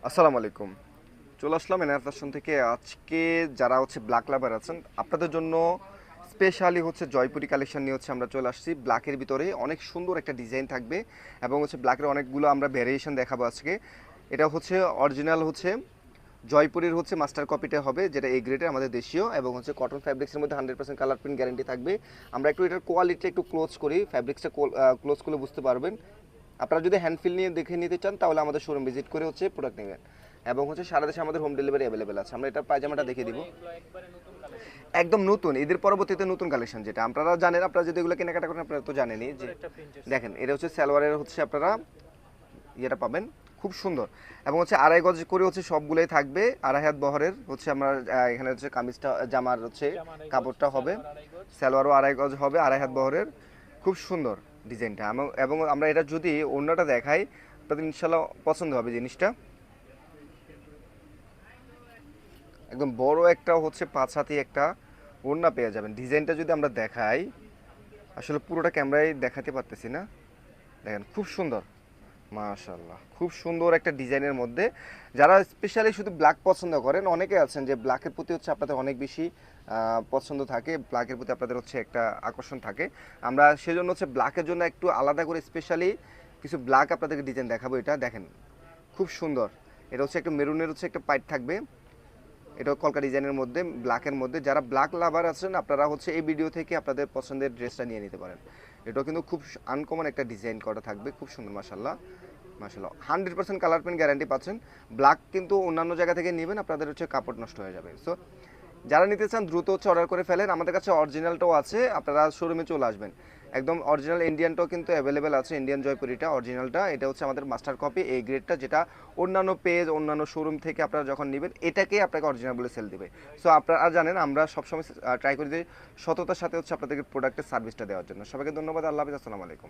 আসসালামু আলাইকুম। চলে আসলাম এনআর ফ্যাশন থেকে। আজকে যারা হচ্ছে ব্ল্যাক লাভার আছেন আপনাদের জন্য স্পেশালি হচ্ছে জয়পুরি কালেকশন নিয়ে হচ্ছে আমরা চলে আসছি। ব্ল্যাকের ভিতরে অনেক সুন্দর একটা ডিজাইন থাকবে এবং হচ্ছে ব্ল্যাকের অনেকগুলো আমরা ভ্যারিয়েশন দেখাবো আজকে। এটা হচ্ছে অরিজিনাল হচ্ছে জয়পুরের হচ্ছে মাস্টার কপিটা হবে, যেটা এই গ্রেডের আমাদের দেশীয়, এবং হচ্ছে কটন ফ্যাব্রিক্সের মধ্যে 100% কালার প্রিন্ট গ্যারেন্টি থাকবে। আমরা একটু এটার কোয়ালিটি একটু ক্লোজ করি, ফ্যাব্রিক্সটা ক্লোজ করলে বুঝতে পারবেন। আপনারা যদি হ্যান্ডফিল নিয়ে দেখে নিতে চান তাহলে আমাদের শোরুম ভিজিট করে হচ্ছে প্রোডাক্ট নেবেন, এবং হচ্ছে সারা দেশে আমাদের হোম ডেলিভারি অ্যাভেলেবেল আছে। আমরা এটা পায়জামাটা দেখিয়ে দিব, একদম নতুন ঈদের পরবর্তীতে নতুন কালেকশন, যেটা আপনারা জানেন। আপনারা যদি এগুলো কেনাকাটা করেন আপনারা তো জানেনই যে দেখেন এটা হচ্ছে সালোয়ারের হচ্ছে আপনারা ইয়েটা পাবেন, খুব সুন্দর। এবং হচ্ছে আড়াই গজ করে হচ্ছে সবগুলোই থাকবে, আড়াই হাত বহরের হচ্ছে আমরা এখানে হচ্ছে কামিজটা জামার হচ্ছে কাপড়টা হবে, সালোয়ারও আড়াই গজ হবে, আড়াই হাত বহরের, খুব সুন্দর ডিজাইনটা। এবং আমরা এটা যদি অন্যটা দেখাই আপনাদের ইনশাল্লাহ পছন্দ হবে জিনিসটা। একদম বড় একটা হচ্ছে 5 হাতি একটা ওড়না পেয়ে যাবেন। ডিজাইনটা যদি আমরা দেখাই, আসলে পুরোটা ক্যামেরায় দেখাতে পারতেছি না, দেখেন খুব সুন্দর, মাশাআল্লাহ খুব সুন্দর একটা ডিজাইনের মধ্যে। যারা স্পেশালি শুধু ব্ল্যাক পছন্দ করেন, অনেকে আছেন যে ব্ল্যাকের প্রতি হচ্ছে আপনাদের অনেক বেশি পছন্দ থাকে, ব্ল্যাকের প্রতি আপনাদের হচ্ছে একটা আকর্ষণ থাকে। আমরা সেজন্য হচ্ছে ব্ল্যাকের জন্য একটু আলাদা করে স্পেশালি কিছু ব্ল্যাক আপনাদেরকে ডিজাইন দেখাবো। এটা দেখেন খুব সুন্দর। এটা হচ্ছে একটা মেরুনের হচ্ছে একটা পাইট থাকবে, এটা কলকা ডিজাইনের মধ্যে ব্ল্যাকের মধ্যে। যারা ব্ল্যাক লাভার আছেন আপনারা হচ্ছে এই ভিডিও থেকে আপনাদের পছন্দের ড্রেসটা নিয়ে নিতে পারেন। এটাও কিন্তু খুব আনকমন একটা ডিজাইন করা থাকবে, খুব সুন্দর মাশাল্লাহ। মাশাল্লাহ 100% কালার প্রিন্ট গ্যারান্টি পাচ্ছেন। ব্ল্যাক কিন্তু অন্যান্য জায়গা থেকে নেবেন আপনাদের হচ্ছে কাপড় নষ্ট হয়ে যাবে। সো যারা নিতে চান দ্রুত হচ্ছে অর্ডার করে ফেলেন। আমাদের কাছে অরিজিনালটাও আছে, আপনারা শোরুমে চলে আসবেন। একদম অরিজিনাল ইন্ডিয়ানটাও কিন্তু অ্যাভেলেবেল আছে, ইন্ডিয়ান জয়পুরিটা অরিজিনালটা। এটা হচ্ছে আমাদের মাস্টার কপি এই গ্রেডটা, যেটা অন্যান্য পেজ অন্যান্য শোরুম থেকে আপনারা যখন নেবেন এটাকেই আপনাকে অরিজিনাল বলে সেল দিবে। সো আপনারা জানেন আমরা সবসময় ট্রাই করি যে সততার সাথে হচ্ছে আপনাদেরকে প্রোডাক্টের সার্ভিসটা দেওয়ার জন্য। সবাইকে ধন্যবাদ, আল্লাহ হাফিজ, আসসালামু আলাইকুম।